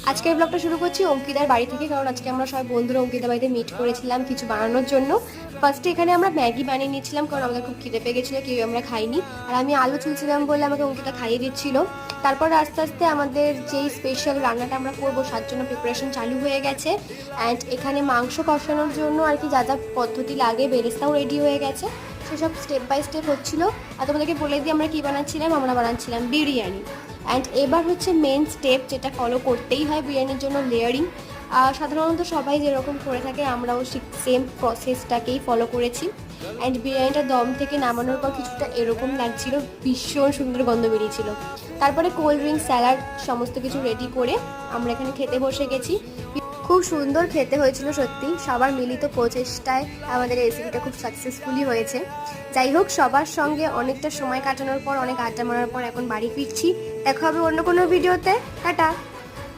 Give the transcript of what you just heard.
আজকের ব্লগটা শুরু করছি অঙ্কিতার বাড়ি থেকে, কারণ আজকে আমরা সবাই বন্ধুরা অঙ্কিতার বাড়িতে মিট করেছিলাম কিছু বানানোর জন্য। ফার্স্টে এখানে আমরা ম্যাগি বানিয়ে নিয়েছিলাম, কারণ আমাদের খুব খিদে পেয়ে গেছিলো, কেউ আমরা খাইনি। আর আমি আলু ছুলছিলাম বলে আমাকে অঙ্কিতা খাইয়ে দিচ্ছিল। তারপর আস্তে আস্তে আমাদের যেই স্পেশাল রান্নাটা আমরা করবো তার জন্য প্রিপারেশন চালু হয়ে গেছে। অ্যান্ড এখানে মাংস কষানোর জন্য আর কি যা যা পদ্ধতি লাগে, বেরেস্তাও রেডি হয়ে গেছে, সেসব স্টেপ বাই স্টেপ হচ্ছিলো। আর তোমাদেরকে বলে দিই আমরা কী বানাচ্ছিলাম। আমরা বানাচ্ছিলাম বিরিয়ানি। অ্যান্ড এবার হচ্ছে মেন স্টেপ, যেটা ফলো করতেই হয় বিরিয়ানির জন্য, লেয়ারিং। সাধারণত সবাই যেরকম করে থাকে আমরাও সেম প্রসেসটাকেই ফলো করেছি। অ্যান্ড বিরিয়ানিটা দম থেকে নামানোর পর কিছুটা এরকম লাগছিল, ভীষণ সুন্দর গন্ধ বেরিয়েছিল। তারপরে কোল্ড ড্রিঙ্ক, স্যালাড সমস্ত কিছু রেডি করে আমরা এখানে খেতে বসে গেছি। খুব সুন্দর খেতে হয়েছিল সত্যি, সবার মিলিত প্রচেষ্টায় আমাদের এই রেসিপিটা খুব সাকসেসফুলি হয়েছে। যাই হোক, সবার সঙ্গে অনেকটা সময় কাটানোর পর, অনেক আড্ডা মারার পর এখন বাড়ি ফিরছি। দেখা হবে অন্য কোনো ভিডিওতে। টাটা।